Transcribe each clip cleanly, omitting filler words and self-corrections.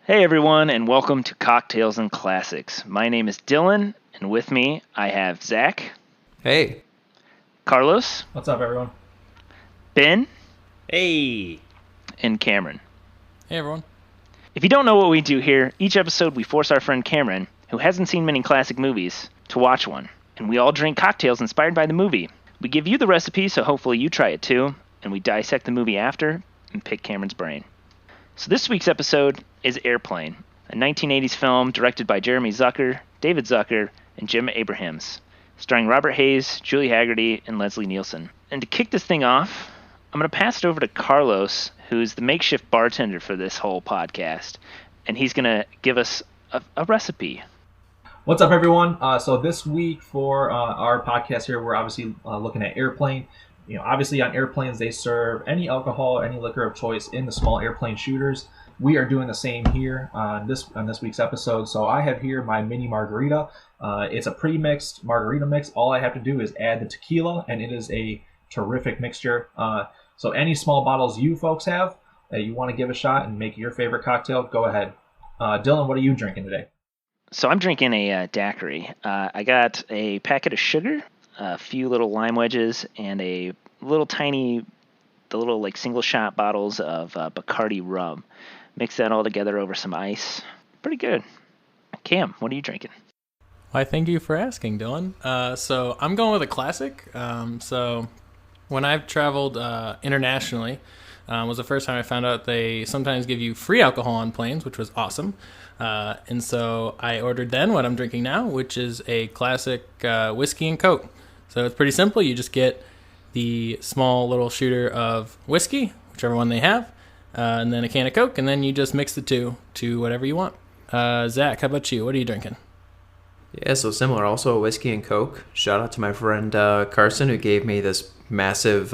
Hey everyone, and welcome to Cocktails and Classics. My name is Dylan, and with me I have Zach, Hey. Carlos, What's up, everyone? Ben, Hey! and Cameron. Hey, everyone. If you don't know what we do here, each episode we force our friend Cameron, who hasn't seen many classic movies, to watch one, and we all drink cocktails inspired by the movie. We give you the recipe, so hopefully you try it too, and we dissect the movie after and pick Cameron's brain. So this week's episode is Airplane, a 1980s film directed by Jeremy Zucker, David Zucker, and Jim Abrahams, starring Robert Hayes, Julie Haggerty, and Leslie Nielsen. And to kick this thing off, I'm going to pass it over to Carlos, who's the makeshift bartender for this whole podcast, and he's going to give us a recipe. What's up, everyone? So this week for our podcast here, we're obviously looking at Airplane. Obviously on airplanes, they serve any alcohol, any liquor of choice in the small airplane shooters. We are doing the same here on this week's episode. So I have here my mini margarita. It's a pre-mixed margarita mix. All I have to do is add the tequila, and it is a terrific mixture. So any small bottles you folks have that you want to give a shot and make your favorite cocktail, go ahead. Dylan, what are you drinking today? So I'm drinking a daiquiri. I got a packet of sugar, a few little lime wedges, and a little like single shot bottles of Bacardi rum. Mix that all together over some ice. Pretty good. Cam, what are you drinking? Why, thank you for asking, Dylan. So I'm going with a classic. So when I've traveled internationally, was the first time I found out they sometimes give you free alcohol on planes, which was awesome. And so I ordered then what I'm drinking now, which is a classic whiskey and Coke. So it's pretty simple. You just get the small little shooter of whiskey, whichever one they have, and then a can of Coke, and then you just mix the two to whatever you want. Zach, how about you? What are you drinking? Yeah, so similar. Also a whiskey and Coke. Shout out to my friend Carson, who gave me this massive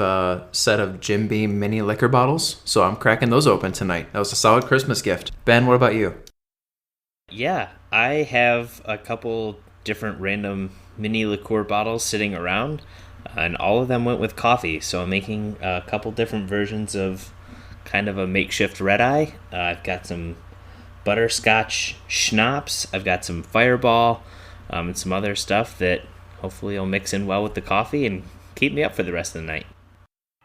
set of Jim Beam mini liquor bottles. So I'm cracking those open tonight. That was a solid Christmas gift. Ben, what about you? Yeah, I have a couple different random mini liqueur bottles sitting around, and all of them went with coffee. So I'm making a couple different versions of kind of a makeshift red eye. I've got some butterscotch schnapps. I've got some Fireball, and some other stuff that hopefully will mix in well with the coffee and keep me up for the rest of the night.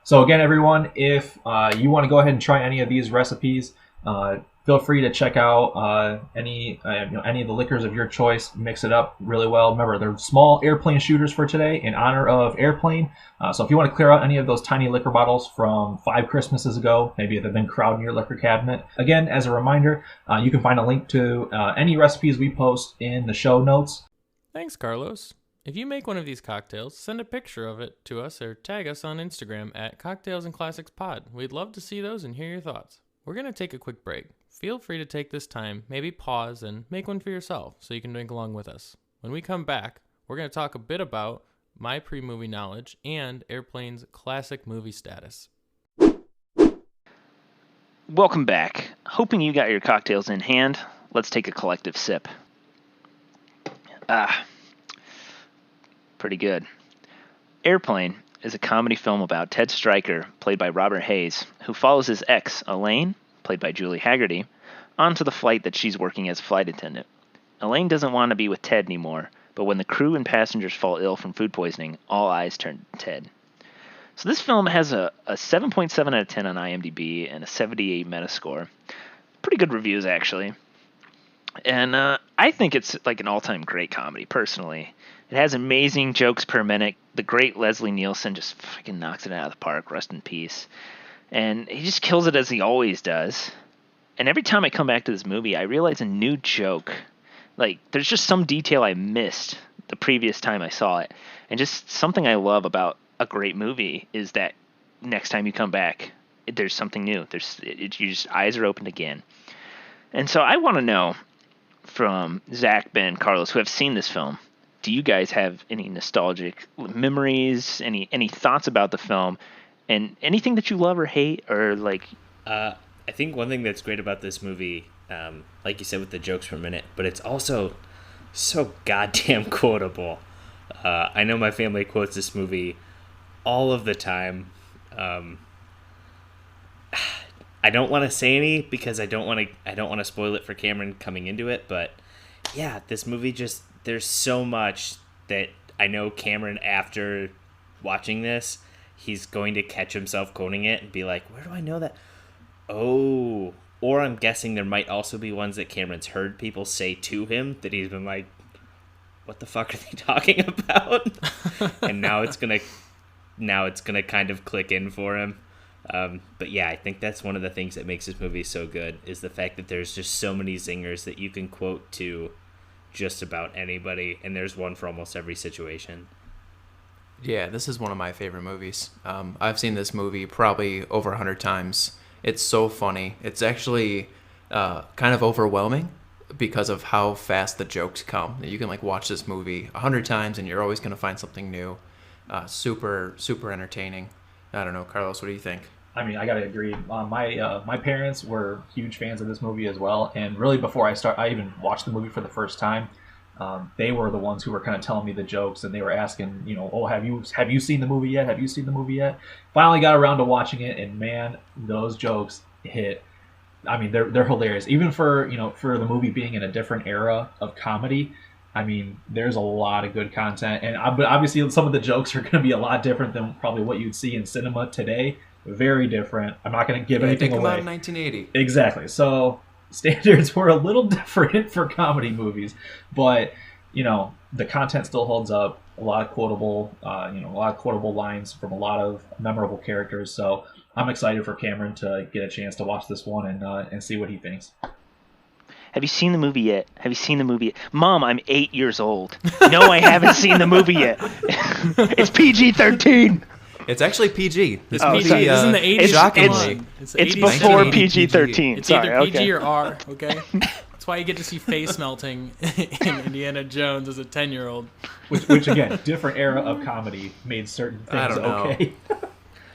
So again, everyone, if you want to go ahead and try any of these recipes, feel free to check out any of the liquors of your choice. Mix it up really well. Remember, they're small airplane shooters for today in honor of Airplane. So if you want to clear out any of those tiny liquor bottles from 5 Christmases ago, maybe they've been crowding your liquor cabinet. Again, as a reminder, you can find a link to any recipes we post in the show notes. Thanks, Carlos. If you make one of these cocktails, send a picture of it to us or tag us on Instagram at Cocktails and Classics Pod. We'd love to see those and hear your thoughts. We're going to take a quick break. Feel free to take this time, maybe pause and make one for yourself so you can drink along with us. When we come back, we're going to talk a bit about my pre-movie knowledge and Airplane's classic movie status. Welcome back. Hoping you got your cocktails in hand. Let's take a collective sip. Pretty good. Airplane is a comedy film about Ted Stryker, played by Robert Hayes, who follows his ex, Elaine, played by Julie Haggerty, onto the flight that she's working as flight attendant. Elaine doesn't want to be with Ted anymore, but when the crew and passengers fall ill from food poisoning, all eyes turn to Ted. So this film has a 7.7 out of 10 on IMDb and a 78 Metascore. Pretty good reviews, actually. And I think it's like an all-time great comedy, personally. It has amazing jokes per minute. The great Leslie Nielsen just fucking knocks it out of the park. Rest in peace. And he just kills it as he always does. And every time I come back to this movie, I realize a new joke. Like, there's just some detail I missed the previous time I saw it. And just something I love about a great movie is that next time you come back, there's something new. Your just eyes are opened again. And so I want to know from Zach, Ben, Carlos, who have seen this film, do you guys have any nostalgic memories, any thoughts about the film, and anything that you love or hate, or like? I think one thing that's great about this movie, like you said with the jokes per minute, but it's also so goddamn quotable. I know my family quotes this movie all of the time. I I don't want to say any because I don't want to spoil it for Cameron coming into it, but yeah, this movie just, there's so much that I know Cameron, after watching this, he's going to catch himself quoting it and be like, where do I know that? Oh, or I'm guessing there might also be ones that Cameron's heard people say to him that he's been like, what the fuck are they talking about? And now it's gonna kind of click in for him. But yeah, I think that's one of the things that makes this movie so good, is the fact that there's just so many zingers that you can quote to just about anybody, and there's one for almost every situation. Yeah, this is one of my favorite movies. I've seen this movie probably over 100 times. It's so funny. It's actually kind of overwhelming because of how fast the jokes come. You can like watch this movie 100 times and you're always going to find something new. Super entertaining. I don't know, Carlos, what do you think? I mean, I gotta agree. My parents were huge fans of this movie as well, and really before I even watched the movie for the first time, they were the ones who were kind of telling me the jokes, and they were asking, oh, have you seen the movie yet? Have you seen the movie yet? Finally got around to watching it, and man, those jokes hit. I mean, they're hilarious. Even for the movie being in a different era of comedy, I mean, there's a lot of good content, but obviously some of the jokes are going to be a lot different than probably what you'd see in cinema today. Very different. I'm not going to give anything away. Come out in 1980. Exactly. So standards were a little different for comedy movies, but the content still holds up. A lot of quotable lines from a lot of memorable characters. So I'm excited for Cameron to get a chance to watch this one and see what he thinks. Have you seen the movie yet? Have you seen the movie yet? Mom, I'm 8 years old. No, I haven't seen the movie yet. It's PG-13. It's actually PG. It's PG. It's in the 80s. Shockingly. It's before PG-13. It's either PG or R, okay? That's why you get to see face melting in Indiana Jones as a 10-year-old. Which again, different era of comedy made certain things okay.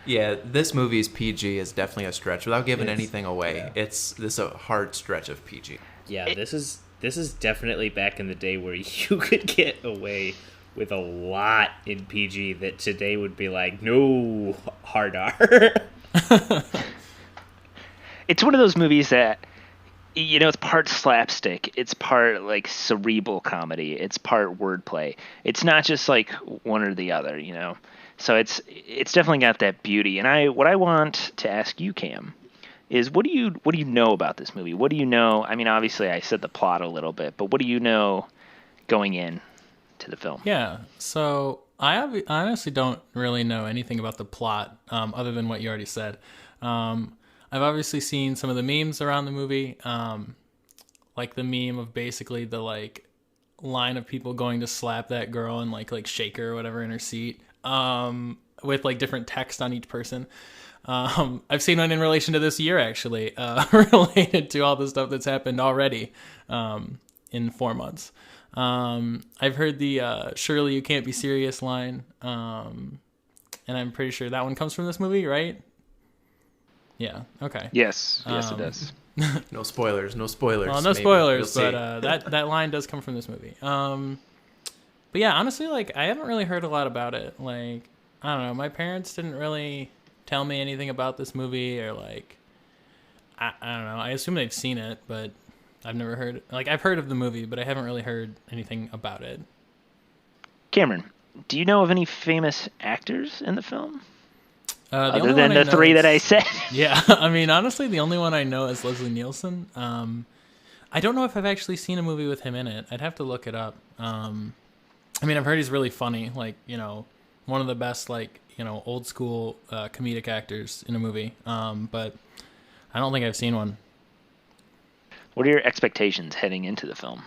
Yeah, this movie's PG is definitely a stretch. Without giving anything away, this is a hard stretch of PG. Yeah, this is definitely back in the day where you could get away with a lot in PG that today would be like, no, hard R. It's one of those movies that, it's part slapstick. It's part like cerebral comedy. It's part wordplay. It's not just like one or the other, So it's definitely got that beauty. And what I want to ask you, Cam, is what do you know about this movie? What do you know? I mean, obviously I said the plot a little bit, but what do you know going in to the film? Yeah, so I honestly don't really know anything about the plot other than what you already said. I've obviously seen some of the memes around the movie, like the meme of basically the like line of people going to slap that girl and like shake her or whatever in her seat, with like different text on each person. I've seen one in relation to this year actually, related to all the stuff that's happened already in 4 months. I've heard the "Surely you can't be serious" line, and I'm pretty sure that one comes from this movie, right? Yeah. Okay. Yes, it does. No spoilers. No spoilers. Well, no spoilers, but that line does come from this movie. But yeah, honestly, like I haven't really heard a lot about it. Like I don't know, my parents didn't really tell me anything about this movie, or like I don't know. I assume they've seen it, but I've never heard. Like I've heard of the movie, but I haven't really heard anything about it. Cameron, do you know of any famous actors in the film? Other than the three that I said. Yeah, I mean, honestly, the only one I know is Leslie Nielsen. I don't know if I've actually seen a movie with him in it. I'd have to look it up. I mean, I've heard he's really funny, like, one of the best, like, old school comedic actors in a movie. But I don't think I've seen one. What are your expectations heading into the film?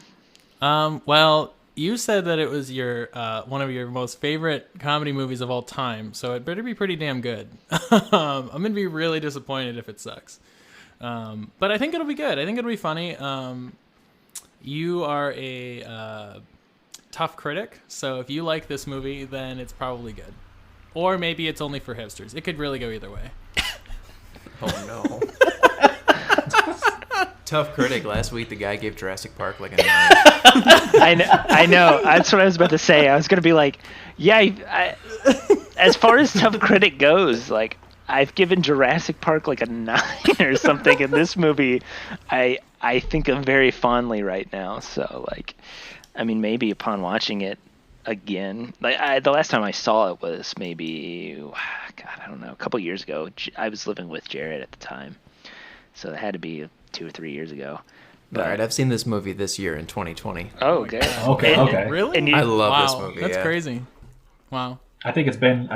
Well, you said that it was your one of your most favorite comedy movies of all time, so it better be pretty damn good. I'm gonna be really disappointed if it sucks, but I think it'll be good. I think it'll be funny. You are a tough critic, so if you like this movie, then it's probably good. Or maybe it's only for hipsters. It could really go either way. Oh no. Tough critic. Last week, the guy gave Jurassic Park like a 9. I know. That's what I was about to say. I was going to be like, yeah, as far as tough critic goes, like, I've given Jurassic Park like a 9 or something, and this movie, I think of very fondly right now. So like, I mean, maybe upon watching it again, like the last time I saw it was maybe, God, I don't know, a couple years ago. I was living with Jared at the time, so it had to be 2 or 3 years ago. All right, I've seen this movie this year in 2020. Oh, okay. Okay. Really? And I love this Wow, movie. that's yeah. crazy. Wow. I think it's been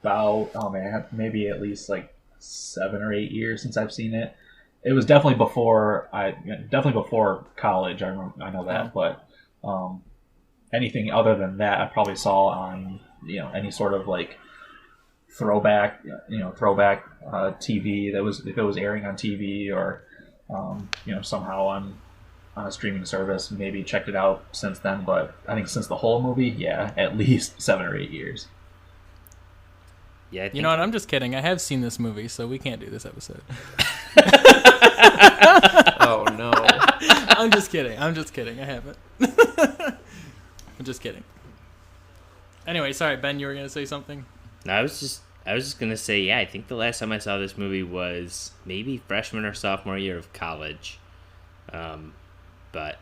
about maybe at least like 7 or 8 years since I've seen it. It was definitely before college. I know that, but anything other than that, I probably saw on any sort of like throwback TV that was, if it was airing on TV or somehow on a streaming service, maybe checked it out since then. But I think since the whole movie, yeah, at least 7 or 8 years. Yeah, I think You know what? I'm just kidding. I have seen this movie, so we can't do this episode. Oh no. I'm just kidding. I haven't. I'm just kidding. Anyway, sorry, Ben, you were gonna say something? No, I was just gonna say, yeah, I think the last time I saw this movie was maybe freshman or sophomore year of college, but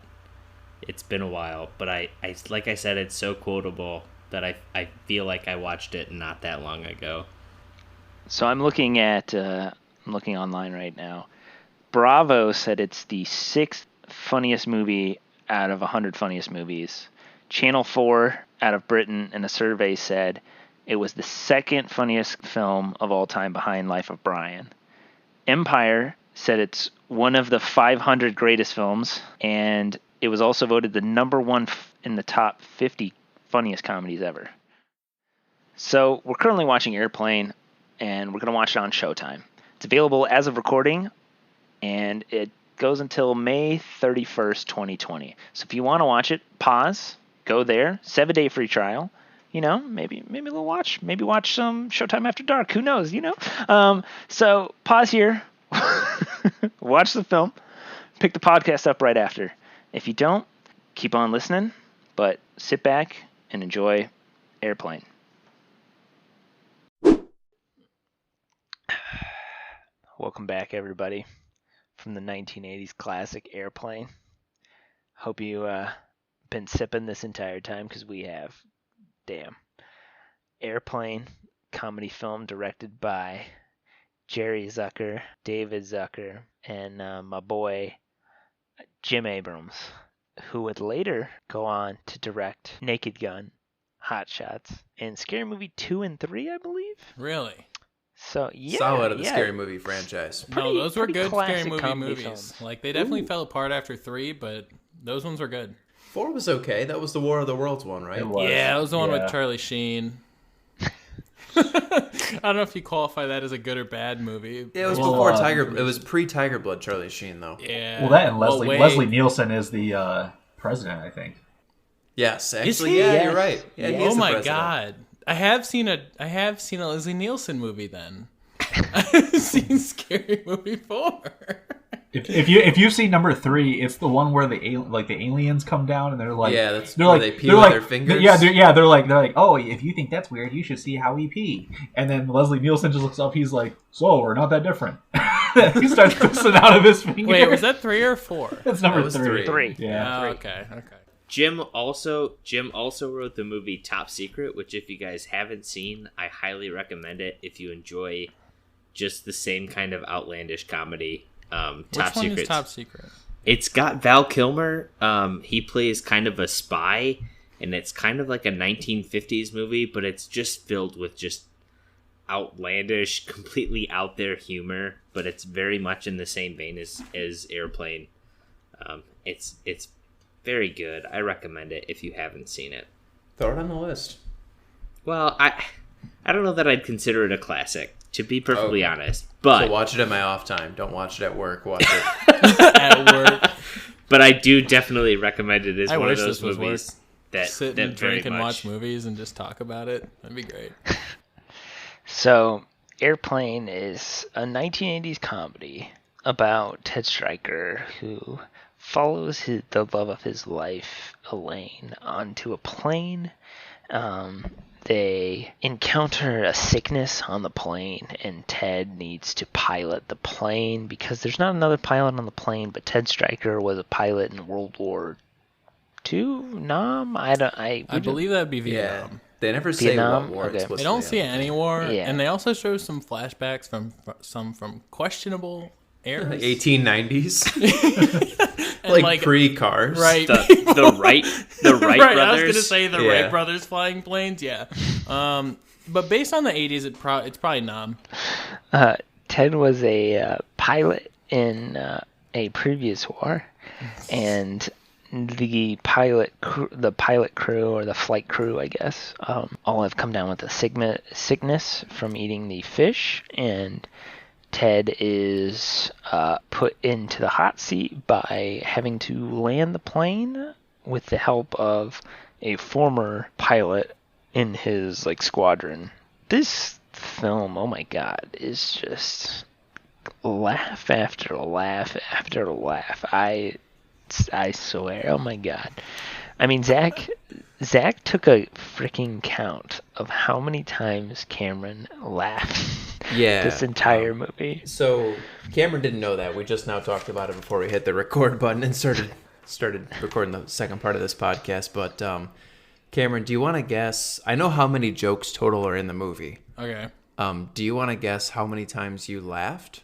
it's been a while. But I like I said, it's so quotable that I feel like I watched it not that long ago. So I'm looking online right now. Bravo said it's the 6th funniest movie out of 100 funniest movies. Channel 4 out of Britain in a survey said it was the 2nd funniest film of all time behind Life of Brian. Empire said it's one of the 500 greatest films, and it was also voted the number 1 in the top 50 funniest comedies ever. So we're currently watching Airplane, and we're going to watch it on Showtime. It's available as of recording, and it goes until May 31st, 2020. So if you want to watch it, pause, go there, 7-day free trial. Maybe a little watch. Maybe watch some Showtime After Dark. Who knows, So pause here, watch the film, pick the podcast up right after. If you don't, keep on listening, but sit back and enjoy Airplane. Welcome back, everybody, from the 1980s classic Airplane. Hope you been sipping this entire time, because we have. Damn. Airplane, comedy film directed by Jerry Zucker, David Zucker, and my boy Jim Abrams, who would later go on to direct Naked Gun, Hot Shots, and Scary Movie 2 and 3, I believe. Really? So, yeah. Solid of the yeah. Scary Movie franchise. No, those were good Scary classic Movie comedy movies. films. Like, they definitely fell apart after 3, but those ones were good. 4 was okay. That was the War of the Worlds one, right? It was. Yeah, that was the one Yeah. with Charlie Sheen. I don't know if you qualify that as a good or bad movie. Yeah, it was Well, before Tiger. It was pre-Tiger Blood Charlie Sheen, though. Yeah. Well, that and Leslie wait. Leslie Nielsen is the president, I think. Yes, Is actually, he? yeah, Yes. you're right. Yeah, Yes. he is Oh the my president. god. I have seen a Leslie Nielsen movie then. I've seen Scary Movie 4. If you've seen number 3, it's the one where the aliens come down and they're like, Yeah, that's they're where like, they pee they're with like, their fingers. they're like, oh, if you think that's weird, you should see how we pee. And then Leslie Nielsen just looks up. He's like, so we're not that different. He starts pissing out of his finger. Wait, was that 3 or 4? That's number That was 3. 3. Yeah. Oh, okay. Jim also wrote the movie Top Secret, which if you guys haven't seen, I highly recommend it if you enjoy just the same kind of outlandish comedy. Which one is Top Secret? It's got Val Kilmer. He plays kind of a spy, and it's kind of like a 1950s movie, but it's just filled with just outlandish, completely out there humor, but it's very much in the same vein as Airplane. It's very good. I recommend it if you haven't seen it. Throw it on the list. Well, I don't know that I'd consider it a classic, to be perfectly Okay. honest. But So watch it at my off time. Don't watch it at work. Watch it. At work. but I do definitely recommend it as I one of wish those this was movies work. that Sit that and very drink and watch much. movies and just talk about it. That'd be great. So, Airplane is a 1980s comedy about Ted Stryker, who follows the love of his life, Elaine, onto a plane they encounter a sickness on the plane, and Ted needs to pilot the plane because there's not another pilot on the plane, but Ted Stryker was a pilot in World War II, Nam? I believe that'd be Vietnam. Yeah. They never say Vietnam? what war Okay. explicitly. They don't see any war, Yeah. and they also show some flashbacks from questionable eras. 1890s. And, like pre-cars. Right. The Wright right, brothers. I was gonna say the Yeah. Wright brothers flying planes. Yeah. But based on the 80s, it's probably Nam. Ted was a pilot in a previous war, and the pilot crew, or the flight crew, I guess, all have come down with a sickness from eating the fish, and Ted is put into the hot seat by having to land the plane with the help of a former pilot in his squadron. This film, oh my god, is just laugh after laugh after laugh. I swear, oh my god. I mean, Zach took a freaking count of how many times Cameron laughed this entire movie. So Cameron didn't know that. We just now talked about it before we hit the record button and started recording the second part of this podcast. But Cameron, do you want to guess? I know how many jokes total are in the movie. Okay. Do you want to guess how many times you laughed?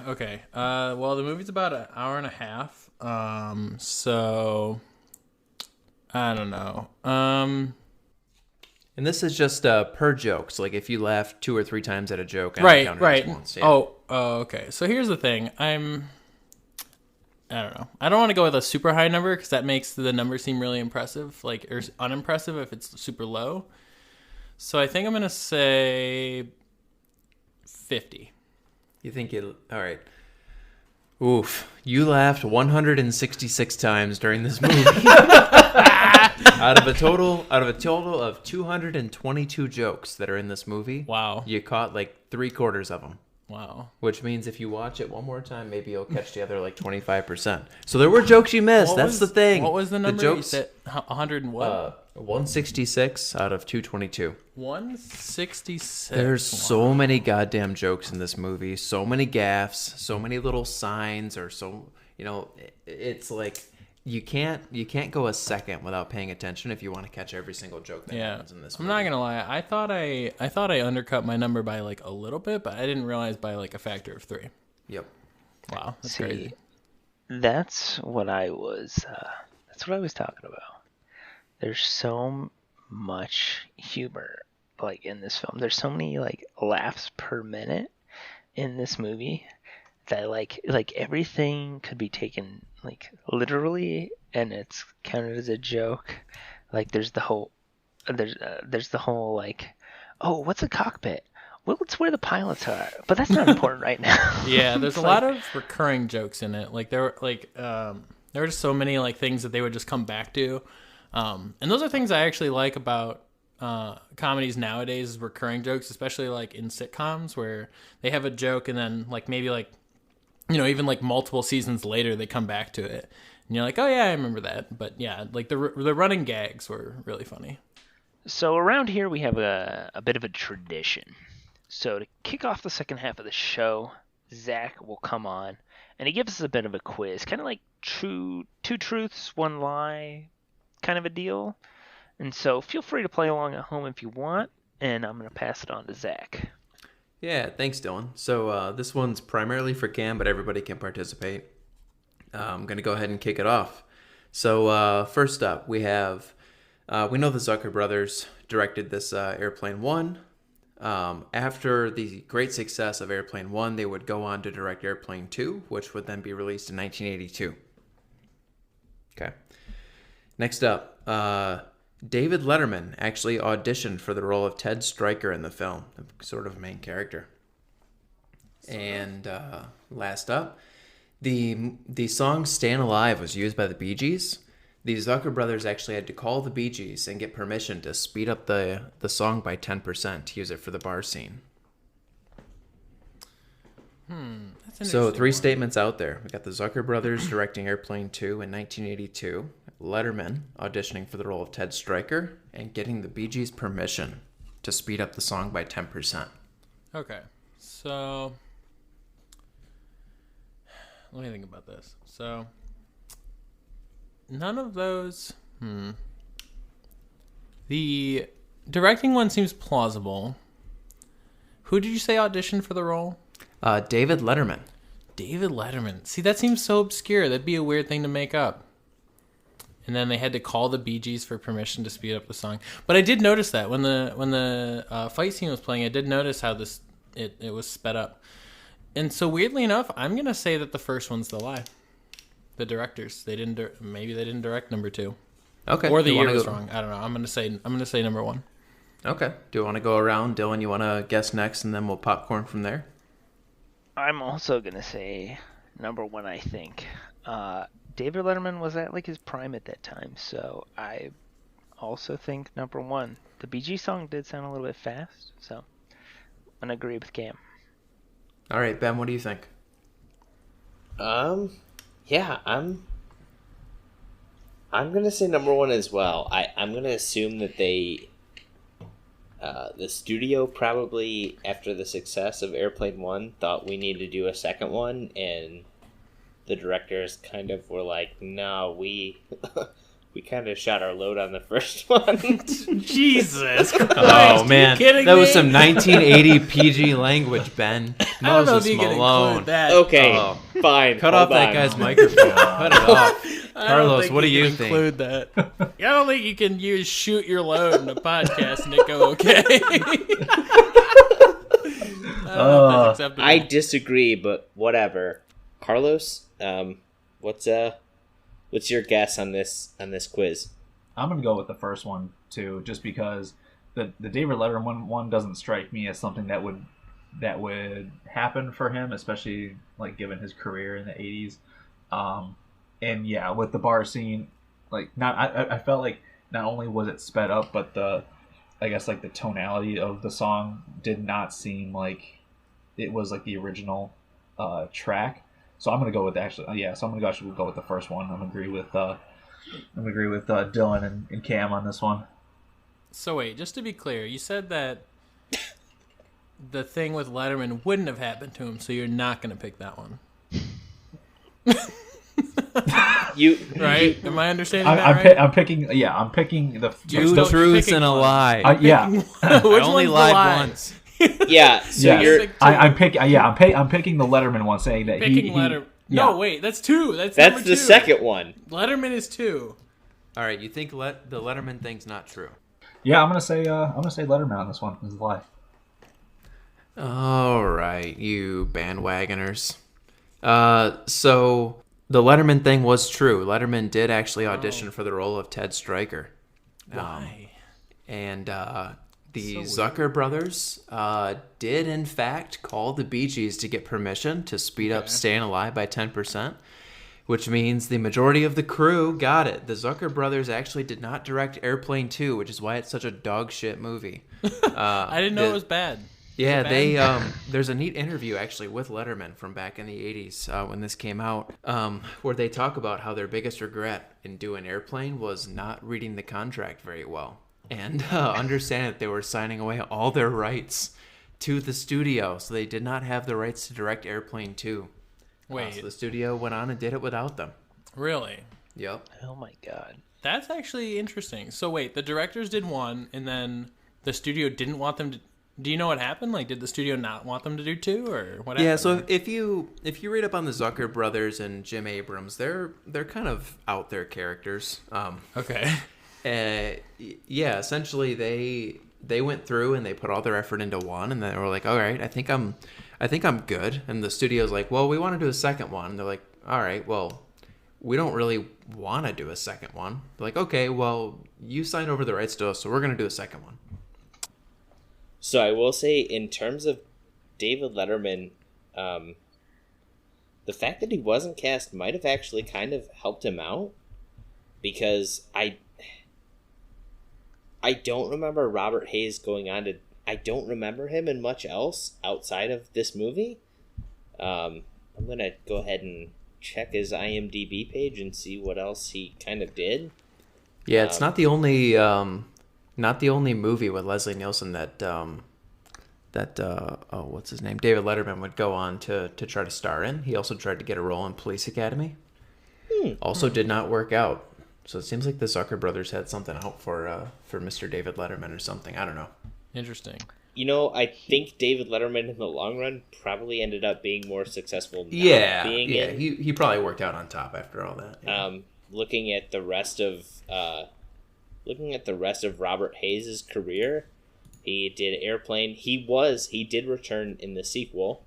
Okay. Well, the movie's about an hour and a half. So I don't know. And this is just per joke. So, like, if you laugh 2 or 3 times at a joke, I Right. count it as once. Yeah. Oh, okay. So here's the thing. I don't know. I don't want to go with a super high number because that makes the number seem really impressive, or unimpressive if it's super low. So I think I'm gonna say 50. You think it? All right. Oof! You laughed 166 times during this movie. out of a total of 222 jokes that are in this movie. Wow. You caught like 3/4 of them. Wow. Which means if you watch it one more time, maybe you'll catch the other 25%. So there were jokes you missed. That's the thing. What was the number? The You jokes, said 100 and what? 166 out of 222. 166. There's so many goddamn jokes in this movie. So many gaffes. So many little signs, or it's like you can't go a second without paying attention if you want to catch every single joke that happens in this movie. I'm not gonna lie. I thought I undercut my number by a little bit, but I didn't realize by a factor of 3. Yep. Wow, that's See, crazy. That's what I was talking about. There's so much humor in this film. There's so many laughs per minute in this movie that everything could be taken literally, and it's counted as a joke. There's the whole oh, what's a cockpit? Well, it's where the pilots are, but that's not important right now. Yeah, there's a lot of recurring jokes in it. There were just so many things that they would just come back to, and those are things I actually like about comedies nowadays, is recurring jokes, especially in sitcoms where they have a joke and then maybe even multiple seasons later they come back to it and you're like, oh yeah, I remember that. But yeah, the running gags were really funny. So around here we have a bit of a tradition. So to kick off the second half of the show, Zach will come on and he gives us a bit of a quiz, kind of like two truths, one lie kind of a deal. And so feel free to play along at home if you want, and I'm going to pass it on to Zach. Yeah, thanks, Dylan. So this one's primarily for Cam, but everybody can participate. I'm going to go ahead and kick it off. So first up, we have, we know the Zucker brothers directed this Airplane 1. After the great success of Airplane 1, they would go on to direct Airplane 2, which would then be released in 1982. Okay. Next up, David Letterman actually auditioned for the role of Ted Stryker in the film, the sort of main character. And last up, the song "Stayin' Alive" was used by the Bee Gees. The Zucker brothers actually had to call the Bee Gees and get permission to speed up the song by 10% to use it for the bar scene. So 3 one. statements out there. We got the Zucker brothers directing Airplane 2 in 1982, Letterman auditioning for the role of Ted Stryker, and getting the Bee Gees' permission to speed up the song by 10%. Okay, so let me think about this. So none of those. The directing one seems plausible. Who did you say auditioned for the role? David Letterman. David Letterman. See, that seems so obscure. That'd be a weird thing to make up. And then they had to call the Bee Gees for permission to speed up the song. But I did notice that when the fight scene was playing, I did notice how it was sped up. And so weirdly enough, I'm gonna say that the first one's the lie. The directors, maybe they didn't direct number 2. Okay. Or the year was wrong. I don't know. I'm gonna say number 1. Okay. Do you want to go around? Dylan, you want to guess next, and then we'll popcorn from there? I'm also going to say number 1, I think. David Letterman was at like his prime at that time, so I also think number 1. The Bee Gees song did sound a little bit fast, so I'm going to agree with Cam. All right, Ben, what do you think? Yeah, I'm gonna say number 1 as well. I'm gonna assume that the studio probably, after the success of Airplane 1, thought we need to do a second one, and the directors kind of were like, no, we kind of shot our load on the first one. Jesus Christ! Oh man, kidding that was me? some 1980 PG language, Ben. I don't know if Moses you can Malone. include that. Okay, Oh. fine. Cut hold off that on. guy's microphone. Cut it off. I don't Carlos, think what do you can think? include that. I don't think you can use "shoot your load" in a podcast and it go okay. I don't know if that's acceptable. I disagree, but whatever. Carlos, what's your guess on this quiz? I'm gonna go with the first one too, just because the David Letterman one doesn't strike me as something that would happen for him, especially like given his career in the '80s. And yeah, with the bar scene, like I felt like not only was it sped up, but I guess the tonality of the song did not seem like it was like the original track. So I'm gonna go with So I'm gonna actually go with the first one. I'm gonna agree with Dylan and Cam on this one. So wait, just to be clear, you said that the thing with Letterman wouldn't have happened to him, so you're not going to pick that one. Right? Am I understanding that right? I'm picking the Two truths and a lie. yeah. Which I only one's the lied lie? once. Yeah, so you're I'm picking the Letterman one, saying that Picking he Letterman. yeah. No, wait, that's 2. That's that's number the 2. second one. Letterman is 2. All right, you think the Letterman thing's not true? Yeah, I'm gonna say Letterman on this one. This is a lie. All right, you bandwagoners. So the Letterman thing was true. Letterman did actually audition for the role of Ted Stryker. Why? And the Zucker brothers did, in fact, call the Bee Gees to get permission to speed up Staying Alive by 10%, which means the majority of the crew got it. The Zucker brothers actually did not direct Airplane 2, which is why it's such a dog shit movie. I didn't know it was bad. Yeah, Was it bad? there's a neat interview actually with Letterman from back in the 80s when this came out, where they talk about how their biggest regret in doing Airplane was not reading the contract very well and understand that they were signing away all their rights to the studio, so they did not have the rights to direct Airplane 2. Wait, So the studio went on and did it without them. really? Yep. Oh my god. That's actually interesting. So wait, the directors did one, and then the studio didn't want them to... Do you know what happened? Like, did the studio not want them to do 2, or what happened? Yeah, so if you read up on the Zucker brothers and Jim Abrams, they're kind of out there characters. Okay. Yeah, essentially they went through and they put all their effort into one, and then they were like, all right, I think I'm good. And the studio's like, well, we want to do a second one. And they're like, all right, well, we don't really want to do a second one. They're like, okay, well, you signed over the rights to us, so we're going to do a second one. So I will say, in terms of David Letterman, the fact that he wasn't cast might have actually kind of helped him out, because I don't remember Robert Hayes going on to... I don't remember him in much else outside of this movie. I'm gonna go ahead and check his IMDb page and see what else he kind of did. Yeah, it's not the only movie with Leslie Nielsen that what's his name, David Letterman would go on to try to star in. He also tried to get a role in Police Academy. Also did not work out. So it seems like the Zucker brothers had something out for Mr. David Letterman or something. I don't know. Interesting. You know, I think David Letterman in the long run probably ended up being more successful. He probably worked out on top after all that. Yeah. Looking at the rest of Robert Hayes' career, he did Airplane. He did return in the sequel.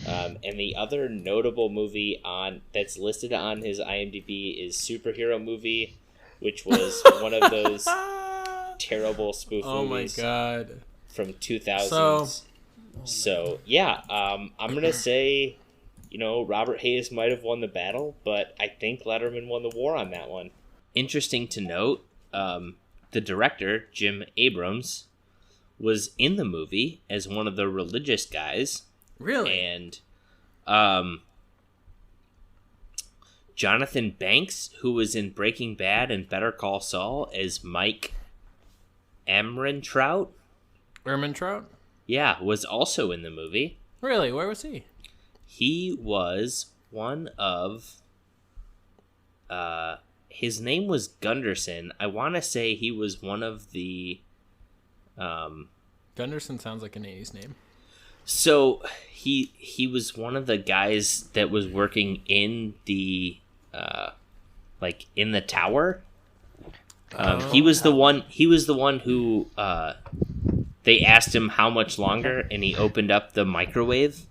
And the other notable movie that's listed on his IMDb is Superhero Movie, which was one of those terrible spoof movies. Oh my god. From 2000s. So yeah, I'm gonna say, Robert Hayes might have won the battle, but I think Letterman won the war on that one. Interesting to note, the director, Jim Abrams, was in the movie as one of the religious guys. Really? And Jonathan Banks, who was in Breaking Bad and Better Call Saul as Mike Ehrmantraut. Ehrmantraut? Yeah, was also in the movie. Really? Where was he? He was one of... his name was Gunderson. I want to say he was one of the... Gunderson sounds like an 80s name. So he was one of the guys that was working in the in the tower. He was the one who they asked him how much longer, and he opened up the microwave.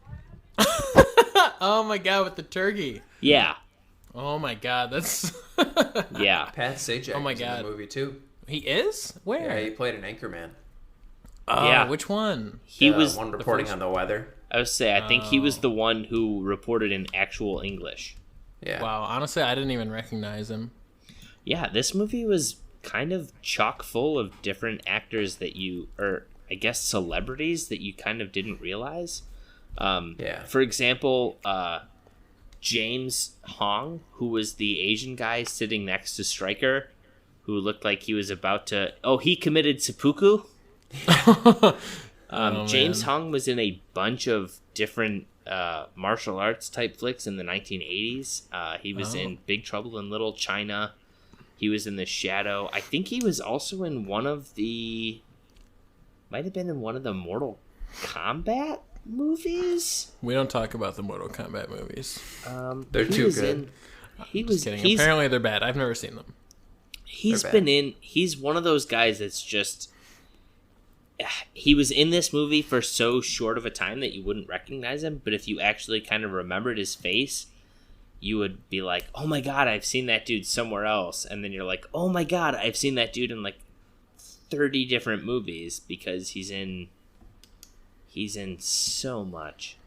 Oh my god, with the turkey. Yeah. Oh my god, that's yeah. Pat Sajak was in the movie too. He is? Where? Yeah, he played an anchorman. Yeah. Which one? He was one reporting on the weather. I would say I think he was the one who reported in actual English. Yeah. Wow, honestly, I didn't even recognize him. Yeah, this movie was kind of chock full of different actors or I guess celebrities that you kind of didn't realize. For example, James Hong, who was the Asian guy sitting next to Stryker, who looked like he was about to... Oh, he committed seppuku? James Hong was in a bunch of different martial arts type flicks in the 1980s. He was in Big Trouble in Little China. He was in The Shadow. I think he was also in one of the Mortal Kombat movies. We don't talk about the Mortal Kombat movies. They're too good. Just kidding. Apparently they're bad. I've never seen them. He's one of those guys that's just... He was in this movie for so short of a time that you wouldn't recognize him, but if you actually kind of remembered his face, you would be like, oh my god, I've seen that dude somewhere else. And then you're like, oh my god, I've seen that dude in like 30 different movies, because he's in so much.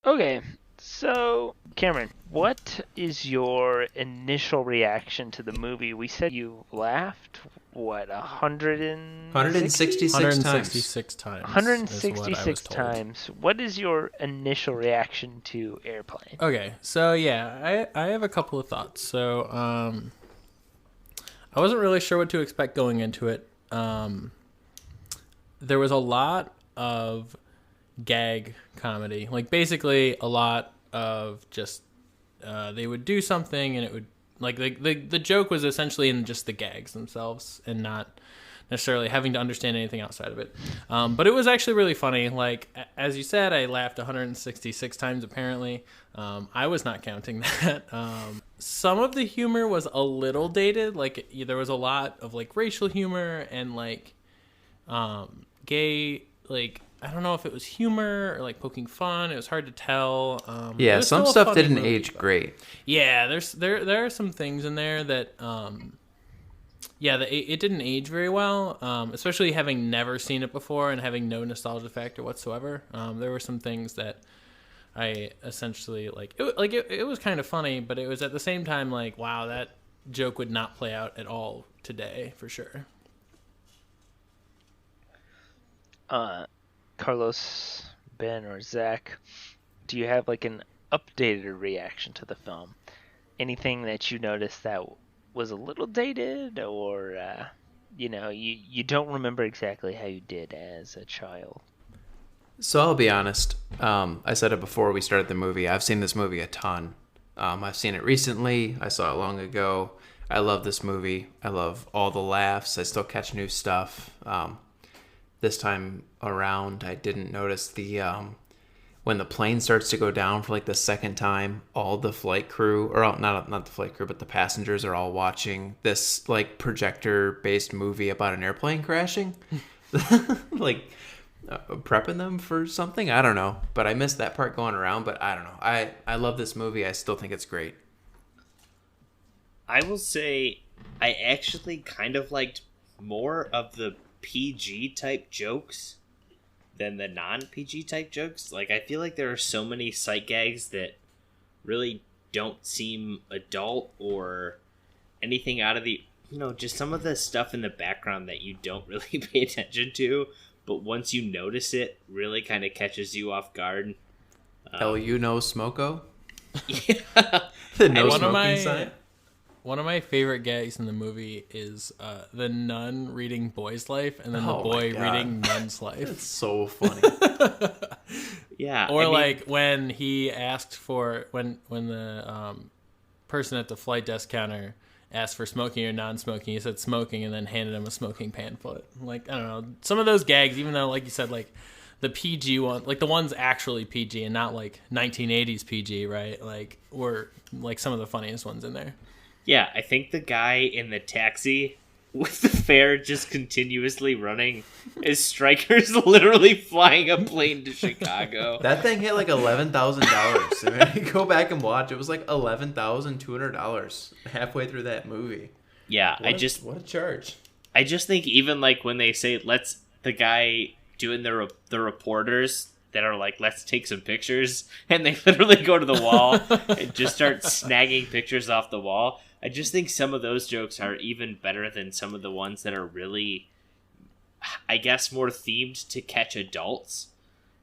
Okay, so Cameron, what is your initial reaction to the movie? We said you laughed, 166 times. 166 times. What is your initial reaction to Airplane? Okay, so yeah, I have a couple of thoughts. So I wasn't really sure what to expect going into it. There was a lot of gag comedy, like basically a lot of just they would do something and it would the joke was essentially in just the gags themselves and not necessarily having to understand anything outside of it. But it was actually really funny. Like, as you said, I laughed 166 times apparently. I was not counting that. Some of the humor was a little dated. Like, there was a lot of like racial humor and like gay, like, I don't know if it was humor or like poking fun. It was hard to tell. Some stuff didn't age great. Yeah, there are some things in there that it didn't age very well. Especially having never seen it before and having no nostalgia factor whatsoever. There were some things that I essentially like. It was kind of funny, but it was at the same time like, wow, that joke would not play out at all today for sure. Carlos, Ben, or Zach, do you have like an updated reaction to the film? Anything that you noticed that was a little dated, or you don't remember exactly how you did as a child? So I'll be honest. I said it before we started the movie. I've seen this movie a ton. I've seen it recently. I saw it long ago. I love this movie. I love all the laughs. I still catch new stuff. This time around, I didn't notice the when the plane starts to go down for like the second time. All the flight crew, or not the flight crew, but the passengers are all watching this like projector-based movie about an airplane crashing. Like. Prepping them for something. I don't know, but I missed that part going around. But I don't know. I love this movie. I still think it's great. I will say I actually kind of liked more of the PG type jokes than the non-PG type jokes. Like, I feel like there are so many sight gags that really don't seem adult or anything out of the, just some of the stuff in the background that you don't really pay attention to. But once you notice it, really kind of catches you off guard. Smoko? Yeah. The no smoking sign? One of my favorite gags in the movie is the nun reading Boy's Life and then the boy reading Nun's Life. It's so funny. Yeah. Or when he asked for, when the person at the flight desk counter asked for smoking or non-smoking, he said smoking and then handed him a smoking pamphlet. Like, I don't know, some of those gags, even though, like you said, like the PG one, like the one's actually PG and not like 1980s PG, right? Like, were like some of the funniest ones in there. Yeah, I think the guy in the taxi with the fare just continuously running is Stryker's literally flying a plane to Chicago. That thing hit like $11,000. I mean, go back and watch. It was like $11,200 halfway through that movie. Yeah, what a charge. I just think even like when they say the guy doing the reporters that are like, let's take some pictures, and they literally go to the wall and just start snagging pictures off the wall. I just think some of those jokes are even better than some of the ones that are really, I guess, more themed to catch adults.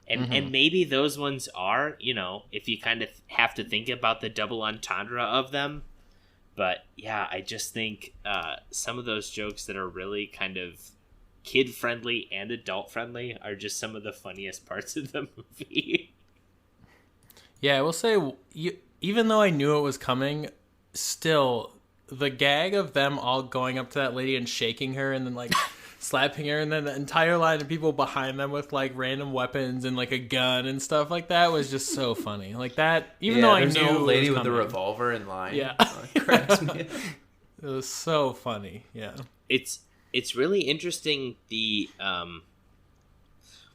And maybe those ones are, if you kind of have to think about the double entendre of them. But yeah, I just think some of those jokes that are really kind of kid-friendly and adult-friendly are just some of the funniest parts of the movie. Yeah, I will say, even though I knew it was coming, still, the gag of them all going up to that lady and shaking her and then, like, slapping her, and then the entire line of people behind them with, like, random weapons and, like, a gun and stuff like that was just so funny. Like, that, even though I knew no lady with coming, the revolver in line. Yeah. Cracks me. It was so funny, yeah. It's really interesting,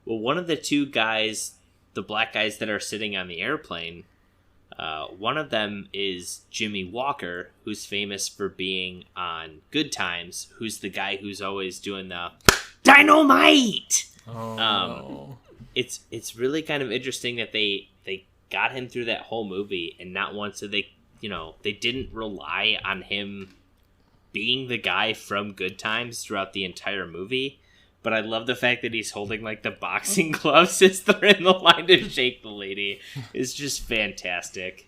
one of the two guys, the black guys that are sitting on the airplane, one of them is Jimmy Walker, who's famous for being on Good Times, who's the guy who's always doing the dynamite. Oh. It's really kind of interesting that they got him through that whole movie, and not once did they didn't rely on him being the guy from Good Times throughout the entire movie. But I love the fact that he's holding like the boxing gloves as they're in the line to shake the lady. It's just fantastic.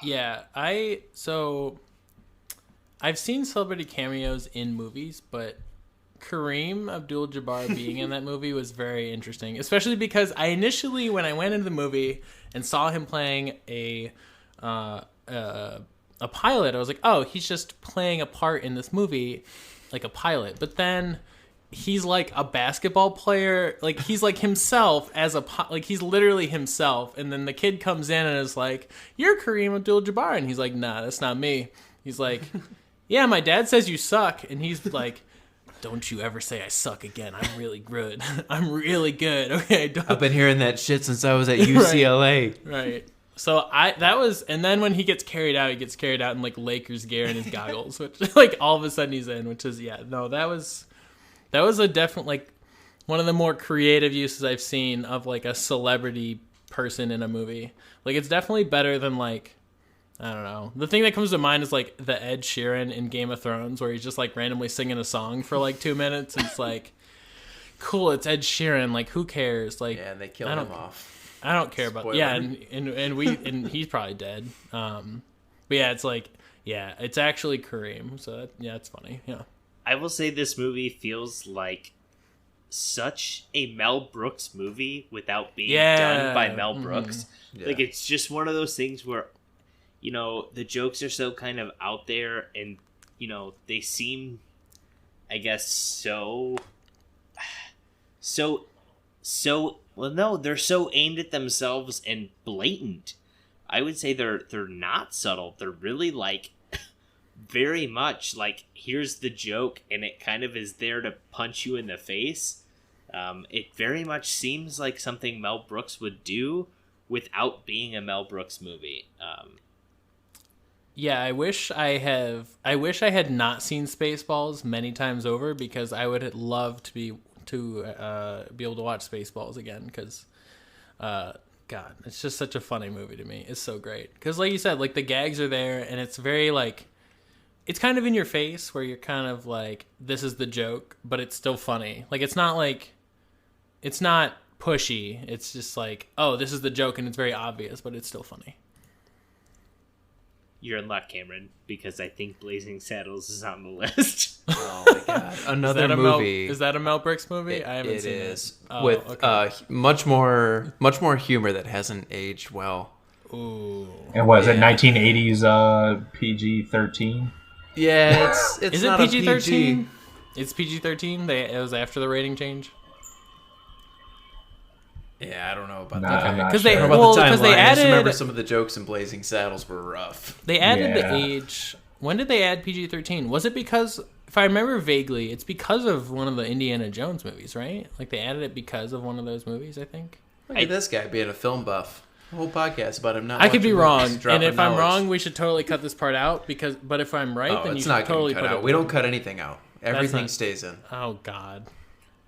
Yeah, I've seen celebrity cameos in movies, but Kareem Abdul-Jabbar being in that movie was very interesting, especially because I initially, when I went into the movie and saw him playing a pilot, I was like, oh, he's just playing a part in this movie, like a pilot. But then he's like a basketball player, like he's like himself as like he's literally himself. And then the kid comes in and is like, you're Kareem Abdul-Jabbar, and he's like, nah, that's not me. He's like, yeah, my dad says you suck. And he's like, don't you ever say I suck again. I'm really good. I'm really good. Okay, I've been hearing that shit since I was at UCLA. Right. So and then when he gets carried out in like Lakers gear and his goggles, which like all of a sudden he's in, which is, that was a definite, like, one of the more creative uses I've seen of like a celebrity person in a movie. Like, it's definitely better than, like, I don't know. The thing that comes to mind is like the Ed Sheeran in Game of Thrones, where he's just like randomly singing a song for like 2 minutes. And it's like, cool, it's Ed Sheeran. Like, who cares? Like, Yeah, and they killed him off. I don't care about. Spoiler. Yeah, and he's probably dead. But yeah, it's like, yeah, it's actually Kareem. So yeah, it's funny. Yeah. I will say this movie feels like such a Mel Brooks movie without being done by Mel Brooks. Yeah. Like, it's just one of those things where, you know, the jokes are so kind of out there, and, you know, they seem, I guess, well, no, they're so aimed at themselves and blatant. I would say they're not subtle. They're really, like, very much like, here's the joke, and it kind of is there to punch you in the face. It very much seems like something Mel Brooks would do without being a Mel Brooks movie. Yeah, I wish I had not seen Spaceballs many times over, because I would love to be able to watch Spaceballs again, because God, it's just such a funny movie to me. It's so great because, like you said, like the gags are there, and it's very like, it's kind of in your face where you're kind of like, this is the joke, but it's still funny. Like, it's not pushy. It's just like, oh, this is the joke, and it's very obvious, but it's still funny. You're in luck, Cameron, because I think Blazing Saddles is on the list. Oh my god, another movie. Is that a Mel Brooks movie? I haven't seen it. Oh, With okay. much more humor that hasn't aged well. Ooh. And what is it? 1980s PG-13. Yeah, it's Is not it a PG-13? PG. It's PG-13. It was after the rating change. Yeah, I don't know about Nah, that. I'm not Because sure. they How about the because they timeline? I just remember added some of the jokes in Blazing Saddles were rough. they added Yeah. the age. When did they add PG-13? Was it because, if I remember vaguely, it's because of one of the Indiana Jones movies, right? Like they added it because of one of those movies, I think. Look at this guy being a film buff. The whole podcast about him not. I could be watching wrong, movies, and dropping if I'm knowledge. wrong, we should totally cut this part out. But if I'm right, Oh, then you it's should not totally getting cut put out. it. We don't cut anything out. Everything not- stays in. Oh God.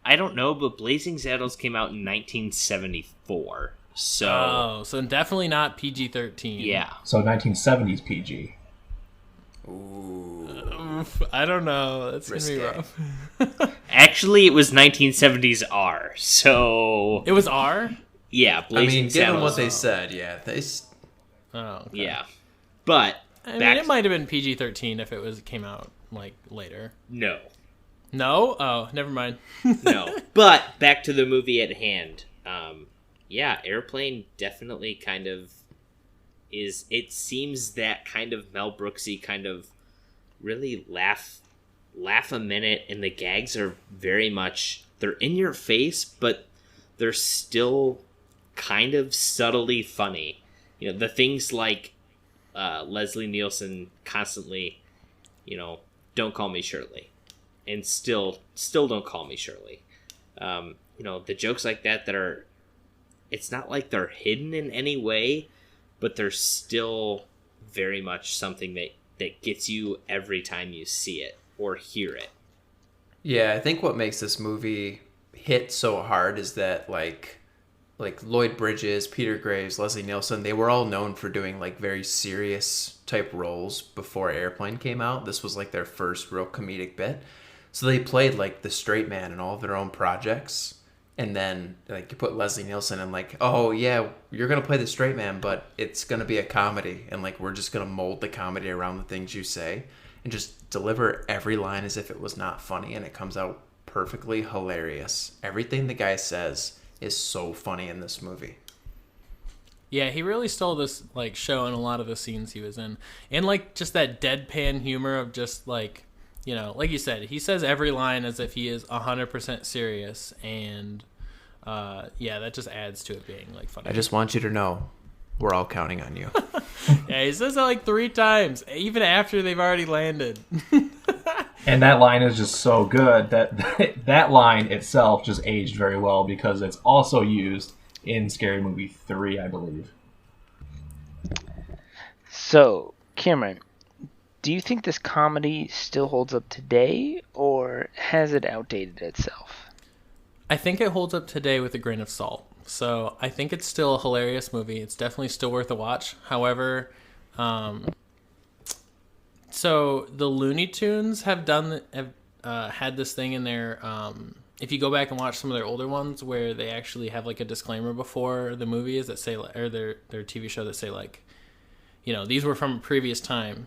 I don't know, but Blazing Saddles came out in 1974. So, So definitely not PG-13. yeah. So 1970s PG. Ooh. Oof, I don't know. That's gonna be Risque. rough. Actually, it was 1970s R. So, It was R. yeah, I Blazing mean, given Saddles. what they said, yeah, Oh. Okay. Yeah. But, I mean, back it might have been PG-13 if it came out like later. no. No? Oh, never mind. No. But, back to the movie at hand. Yeah, Airplane definitely kind of is, it seems that kind of Mel Brooksy kind of really laugh a minute, and the gags are very much, they're in your face, but they're still kind of subtly funny. You know, the things like Leslie Nielsen constantly, you know, don't call me Shirley, and still don't call me Shirley. You know, the jokes like that are, it's not like they're hidden in any way, but they're still very much something that gets you every time you see it or hear it. Yeah, I think what makes this movie hit so hard is that like Lloyd Bridges, Peter Graves, Leslie Nielsen, they were all known for doing like very serious type roles before Airplane came out. This was like their first real comedic bit. So they played like the straight man in all of their own projects. And then like you put Leslie Nielsen in like, oh yeah, you're going to play the straight man, but it's going to be a comedy. And like, we're just going to mold the comedy around the things you say and just deliver every line as if it was not funny. And it comes out perfectly hilarious. Everything the guy says is so funny in this movie. Yeah, he really stole this like show in a lot of the scenes he was in. And like just that deadpan humor of just like, you know, like you said, he says every line as if he is 100% serious, and yeah, that just adds to it being like funny. I just want you to know, we're all counting on you. Yeah, he says it like 3 times, even after they've already landed. And that line is just so good that line itself just aged very well because it's also used in Scary Movie 3, I believe. So, Cameron, do you think this comedy still holds up today, or has it outdated itself? I think it holds up today with a grain of salt. So I think it's still a hilarious movie. It's definitely still worth a watch. However, so the Looney Tunes have had this thing in their if you go back and watch some of their older ones where they actually have like a disclaimer before the movies that say, or their TV show that say like, these were from a previous time,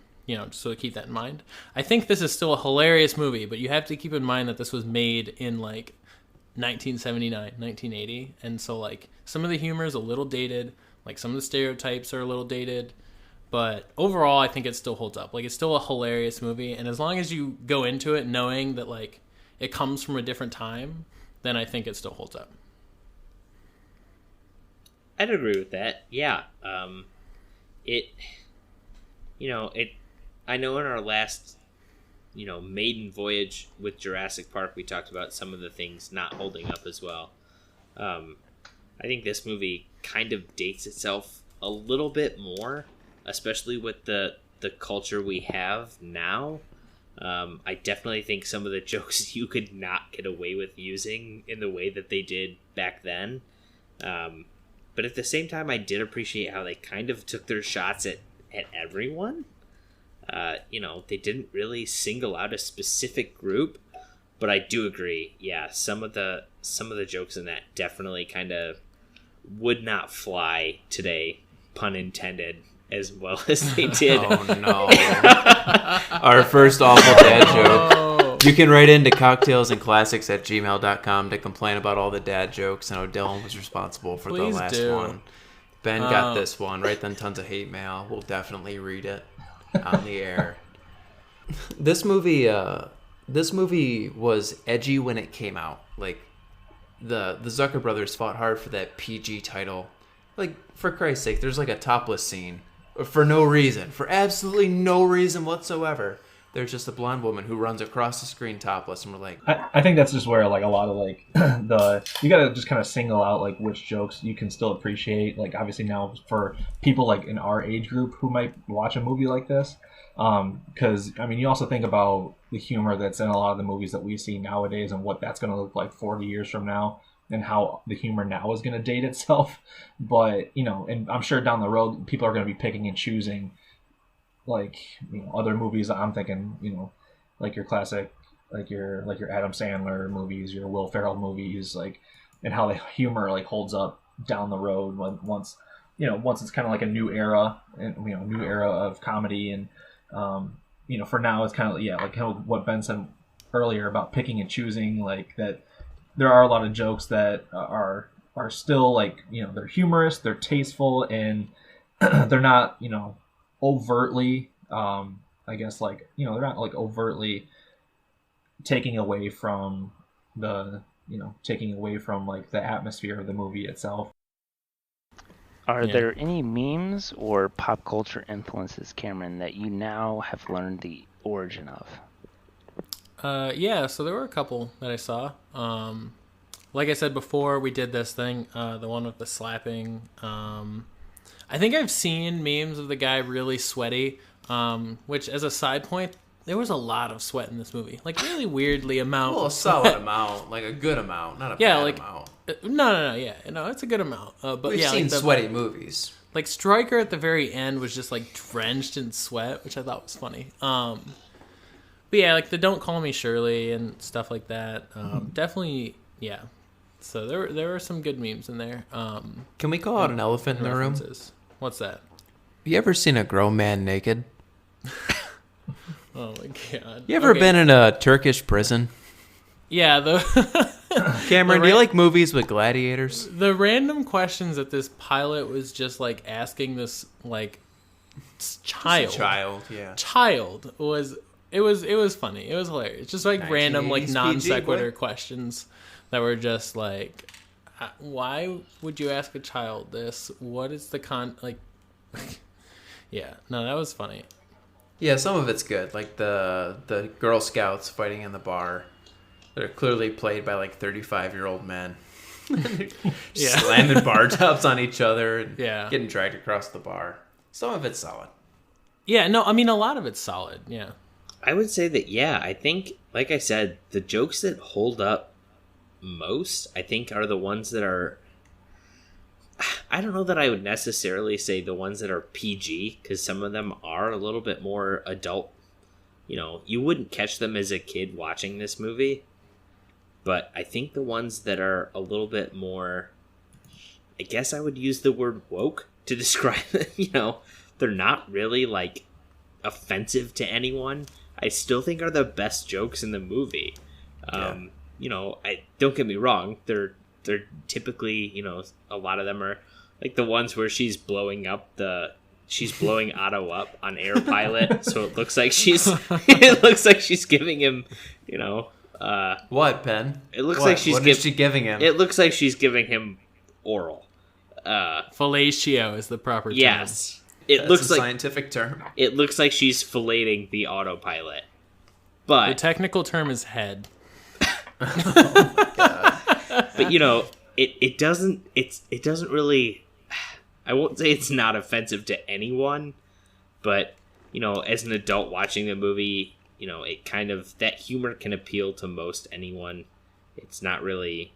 so keep that in mind. I think this is still a hilarious movie, but you have to keep in mind that this was made in like 1979, 1980. And so like some of the humor is a little dated, like some of the stereotypes are a little dated, but overall I think it still holds up. Like it's still a hilarious movie. And as long as you go into it knowing that like it comes from a different time, then I think it still holds up. I'd agree with that. Yeah. I know in our last, maiden voyage with Jurassic Park, we talked about some of the things not holding up as well. I think this movie kind of dates itself a little bit more, especially with the culture we have now. I definitely think some of the jokes you could not get away with using in the way that they did back then. But at the same time, I did appreciate how they kind of took their shots at everyone. They didn't really single out a specific group, but I do agree. Yeah, some of the jokes in that definitely kind of would not fly today, pun intended, as well as they did. Oh no! Our first awful dad joke. You can write into cocktailsandclassics@gmail.com to complain about all the dad jokes. I know Dylan was responsible for Please the last do. one. Ben got this one. Write them tons of hate mail. We'll definitely read it on the air. This movie was edgy when it came out. Like the Zucker brothers fought hard for that PG title. Like, for Christ's sake, there's like a topless scene for no reason, for absolutely no reason whatsoever. There's just a blonde woman who runs across the screen topless, and we're like, I think that's just where like a lot of like you gotta just kind of single out like which jokes you can still appreciate. Like obviously now for people like in our age group who might watch a movie like this, because I mean you also think about the humor that's in a lot of the movies that we see nowadays and what that's gonna look like 40 years from now, and how the humor now is gonna date itself. But and I'm sure down the road people are gonna be picking and choosing. Like other movies I'm thinking like your classic like your Adam Sandler movies, your Will Ferrell movies, like, and how the humor like holds up down the road once it's kind of like a new era and new era of comedy. And for now it's kind of like kind of what Ben said earlier about picking and choosing, like that there are a lot of jokes that are still like they're humorous, they're tasteful, and they're not overtly I guess like they're not like overtly taking away from like the atmosphere of the movie itself. Are there any memes or pop culture influences, Cameron, that you now have learned the origin of? So there were a couple that I saw. Like I said before, we did this thing, the one with the slapping. I think I've seen memes of the guy really sweaty, which, as a side point, there was a lot of sweat in this movie. Like, really weirdly amount. well, a solid amount, like a good amount, not a bad amount. No, it's a good amount. But We've seen sweaty movies. Like, Stryker at the very end was just, like, drenched in sweat, which I thought was funny. But yeah, like the "Don't Call Me Shirley" and stuff like that. Definitely, yeah. So there were some good memes in there. Can we call out an elephant in the room? What's that? You ever seen a grown man naked? Oh my god. You ever been in a Turkish prison? Yeah, Cameron, do you like movies with gladiators? The random questions that this pilot was just like asking this like child was it was funny. It was hilarious. Just like random like non sequitur questions that were just like, why would you ask a child this? What is the yeah, no, that was funny. Yeah, some of it's good. Like the Girl Scouts fighting in the bar. They're clearly played by like 35-year-old men. Slamming bar tops on each other and getting dragged across the bar. Some of it's solid. Yeah, no, I mean a lot of it's solid, yeah. I would say that, I think, like I said, the jokes that hold up most, I think, are the ones that are... I don't know that I would necessarily say the ones that are PG, because some of them are a little bit more adult. You wouldn't catch them as a kid watching this movie. But I think the ones that are a little bit more, I guess I would use the word woke to describe it. They're not really like offensive to anyone. I still think are the best jokes in the movie. I don't get me wrong. They're typically, a lot of them are like the ones where she's blowing Otto up on Air Pilot, so it looks like she's giving him, what, Ben? It looks what? like she's what is she giving him? It looks like she's giving him oral. Fellatio is the proper term. Yes. That's looks a scientific term. It looks like she's filleting the autopilot. But the technical term is head. But it doesn't really, I won't say it's not offensive to anyone, but as an adult watching the movie, it kind of, that humor can appeal to most anyone. It's not really,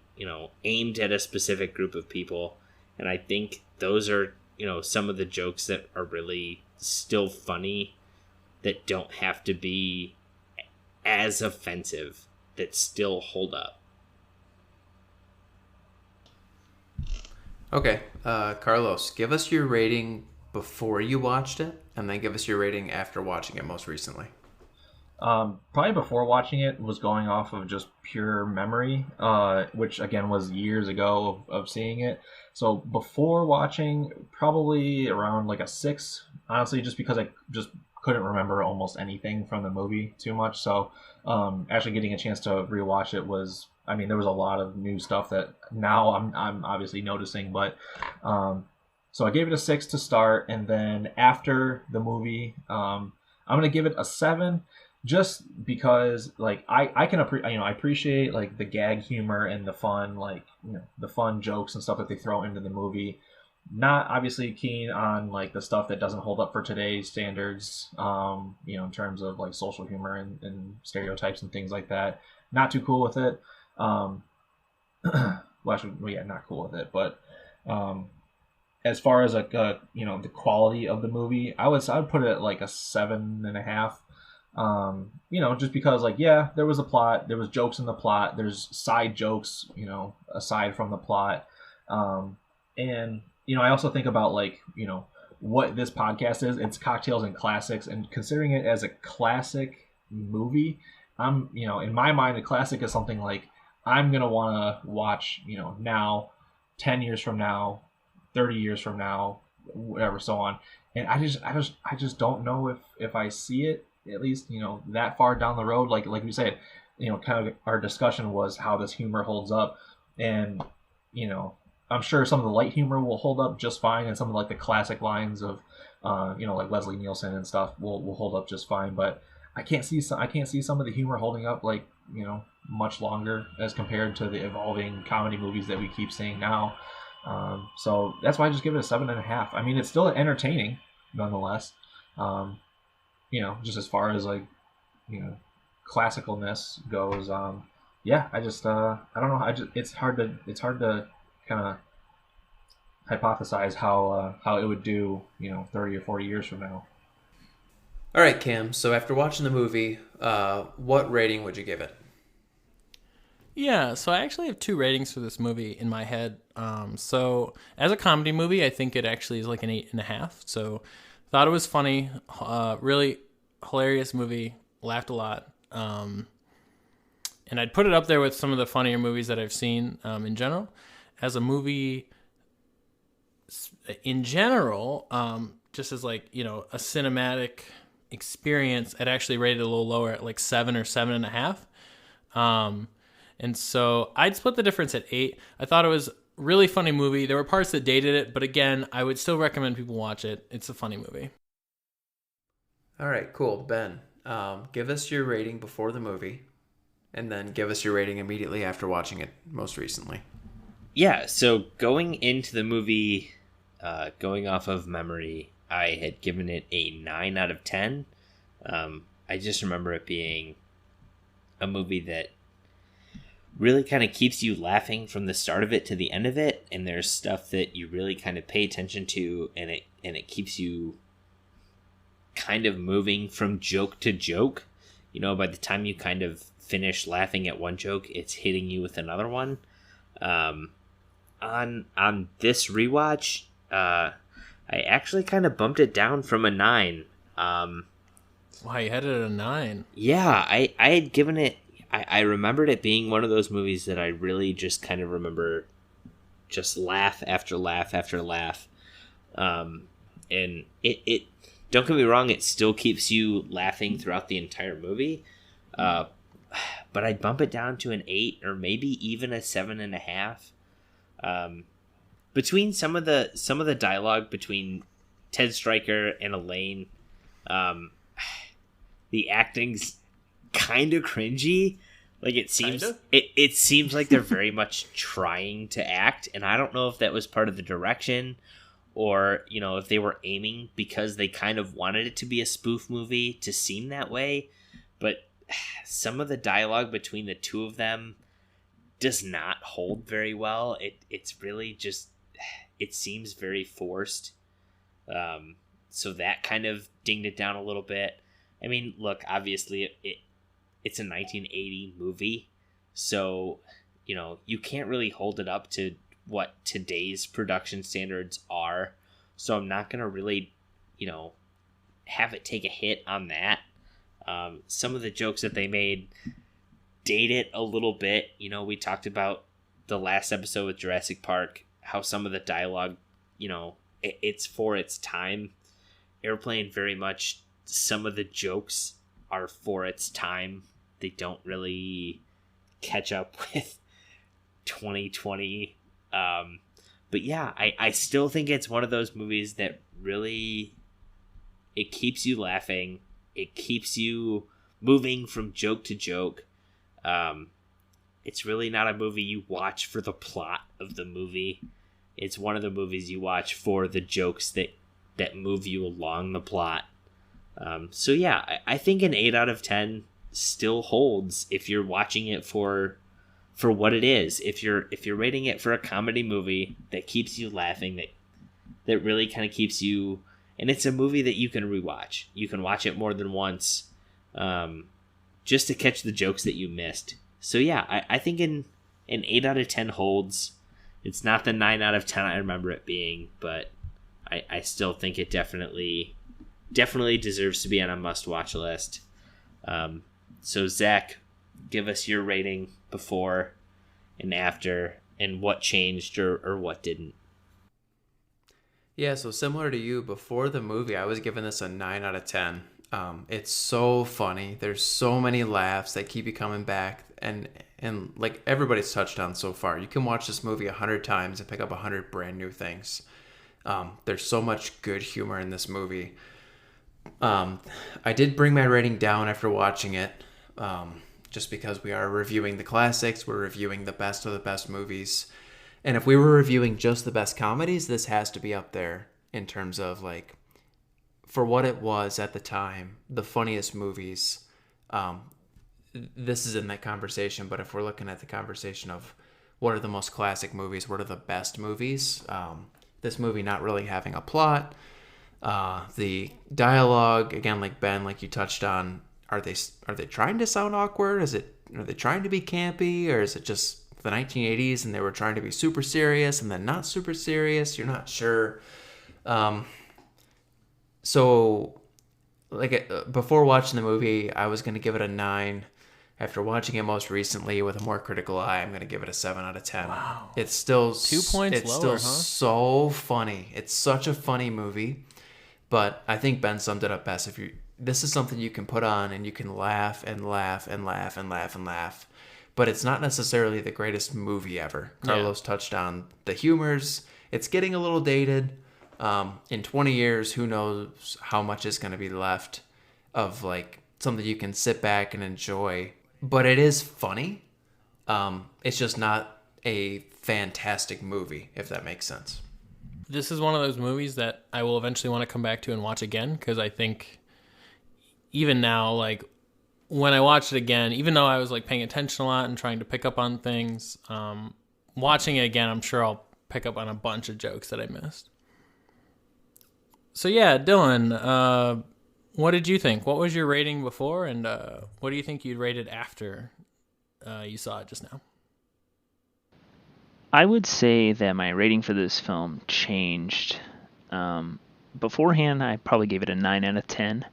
aimed at a specific group of people. And I think those are, some of the jokes that are really still funny, that don't have to be as offensive, that still hold up. Okay, Carlos, give us your rating before you watched it, and then give us your rating after watching it most recently. Probably before watching it was going off of just pure memory, which again was years ago of seeing it. So before watching, probably around like a 6, honestly, just because I just couldn't remember almost anything from the movie too much. So actually getting a chance to rewatch it was, there was a lot of new stuff that now I'm obviously noticing, but so I gave it a 6 to start, and then after the movie, I'm gonna give it a 7. Just because, like, I can I appreciate like the gag humor and the fun, like, the fun jokes and stuff that they throw into the movie. Not obviously keen on like the stuff that doesn't hold up for today's standards, in terms of like social humor and stereotypes and things like that. Not too cool with it. Not cool with it. But as far as like the quality of the movie, I would put it at like a 7.5. Just because, like, yeah, there was a plot, there was jokes in the plot, there's side jokes, aside from the plot. And, I also think about, like, what this podcast is. It's Cocktails and Classics, and considering it as a classic movie, in my mind, a classic is something like I'm going to want to watch, now, 10 years from now, 30 years from now, whatever, so on. And I just don't know if I see it, at least, that far down the road. Like we said, kind of our discussion was how this humor holds up, and I'm sure some of the light humor will hold up just fine, and some of like the classic lines of like Leslie Nielsen and stuff will hold up just fine. But I can't see some of the humor holding up like much longer as compared to the evolving comedy movies that we keep seeing now. So that's why I just give it a 7.5. It's still entertaining nonetheless. Just as far as like, classicalness goes. I just, I don't know. It's hard to kind of hypothesize how it would do, 30 or 40 years from now. All right, Cam. So after watching the movie, what rating would you give it? Yeah, so I actually have 2 ratings for this movie in my head. So as a comedy movie, I think it actually is like an 8.5. So thought it was funny, really hilarious movie, laughed a lot. And I'd put it up there with some of the funnier movies that I've seen in general. As a movie in general, just as like, a cinematic experience, I'd actually rate it a little lower at like 7 or 7.5. And so I'd split the difference at 8. I thought it was a really funny movie. There were parts that dated it, but again, I would still recommend people watch it. It's a funny movie. All right, cool. Ben, give us your rating before the movie, and then give us your rating immediately after watching it most recently. Yeah, so going into the movie, going off of memory, I had given it a 9 out of 10. I just remember it being a movie that really kind of keeps you laughing from the start of it to the end of it, and there's stuff that you really kind of pay attention to, and it keeps you kind of moving from joke to joke. by the time you kind of finish laughing at one joke, it's hitting you with another one. On this rewatch, I actually kind of bumped it down from a 9. Wow, you had it at a 9. Yeah, I had given it. I remembered it being one of those movies that I really just kind of remember just laugh after laugh after laugh. And it don't get me wrong, it still keeps you laughing throughout the entire movie. But I'd bump it down to an 8 or maybe even a 7.5. Between some of the dialogue between Ted Stryker and Elaine, the acting's kind of cringy. Like it seems it seems like they're very much trying to act, and I don't know if that was part of the direction or if they were aiming because they kind of wanted it to be a spoof movie to seem that way. But some of the dialogue between the two of them does not hold very well. It's really just, it seems very forced. So that kind of dinged it down a little bit. I mean, look, obviously it's a 1980 movie, so you can't really hold it up to what today's production standards are. So I'm not gonna really have it take a hit on that. Some of the jokes that they made date it a little bit. We talked about the last episode with Jurassic Park, how some of the dialogue, it's for its time. Airplane, very much, some of the jokes are for its time. They don't really catch up with 2020. But yeah, I still think it's one of those movies that really, it keeps you laughing. It keeps you moving from joke to joke. It's really not a movie you watch for the plot of the movie. It's one of the movies you watch for the jokes that move you along the plot. So yeah, I think an 8 out of 10 still holds if you're watching it for what it is. If you're rating it for a comedy movie that keeps you laughing, that really kind of keeps you, and it's a movie that you can rewatch. You can watch it more than once, just to catch the jokes that you missed. So yeah, I think an 8 out of 10 holds. It's not the 9 out of 10 I remember it being, but I still think it definitely deserves to be on a must-watch list. So Zach, give us your rating before and after, and what changed or what didn't. Yeah, so similar to you, before the movie, I was giving this a 9 out of 10. It's so funny. There's so many laughs that keep you coming back, and like everybody's touched on so far. You can watch this movie 100 times and pick up 100 brand new things. There's so much good humor in this movie. I did bring my rating down after watching it, just because we are reviewing the classics. We're reviewing the best of the best movies. And if we were reviewing just the best comedies, this has to be up there in terms of, like, for what it was at the time, the funniest movies. This is in that conversation, but if we're looking at the conversation of what are the most classic movies, what are the best movies, this movie not really having a plot, the dialogue, again, like Ben, like you touched on, are they trying to sound awkward? Are they trying to be campy, or is it just the 1980s and they were trying to be super serious and then not super serious? You're not sure. So, like, before watching the movie, I was going to give it a 9. After watching it most recently with a more critical eye, I'm going to give it a 7 out of 10. Wow. It's still 2 points it's lower, still so funny. It's such a funny movie. But I think Ben summed it up best. This is something you can put on and you can laugh and laugh and laugh and laugh and laugh. But it's not necessarily the greatest movie ever. Carlos touched on the humors. It's getting a little dated. In 20 years, who knows how much is going to be left of, like, something you can sit back and enjoy. But it is funny. It's just not a fantastic movie, if that makes sense. This is one of those movies that I will eventually want to come back to and watch again, because I think even now, like, when I watched it again, even though I was, like, paying attention a lot and trying to pick up on things, watching it again, I'm sure I'll pick up on a bunch of jokes that I missed. So yeah, Dylan, What did you think? What was your rating before, and what do you think you'd rate it after you saw it just now? I would say that my rating for this film changed. Beforehand, I probably gave it a 9 out of 10.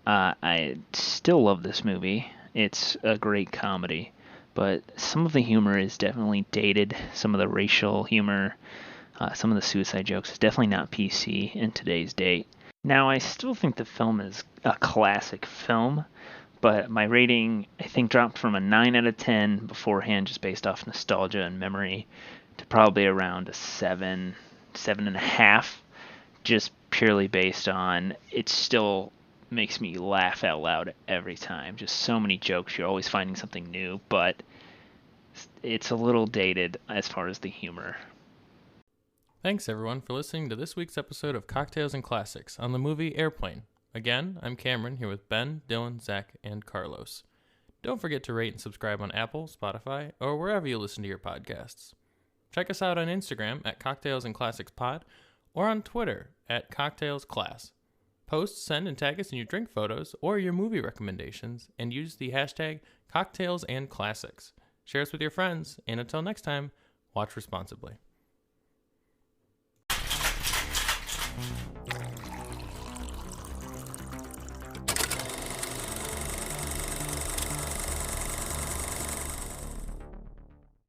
I still love this movie. It's a great comedy, but some of the humor is definitely dated. Some of the racial humor, some of the suicide jokes is definitely not PC in today's date. Now, I still think the film is a classic film, but my rating, I think, dropped from a 9 out of 10 beforehand, just based off nostalgia and memory, to probably around a 7, 7.5, just purely based on it still makes me laugh out loud every time. Just so many jokes, you're always finding something new, but it's a little dated as far as the humor. Thanks, everyone, for listening to this week's episode of Cocktails and Classics on the movie Airplane. Again, I'm Cameron, here with Ben, Dylan, Zach, and Carlos. Don't forget to rate and subscribe on Apple, Spotify, or wherever you listen to your podcasts. Check us out on Instagram at Cocktails and Classics Pod, or on Twitter at Cocktails Class. Post, send, and tag us in your drink photos or your movie recommendations, and use the hashtag Cocktails and Classics. Share us with your friends, and until next time, watch responsibly.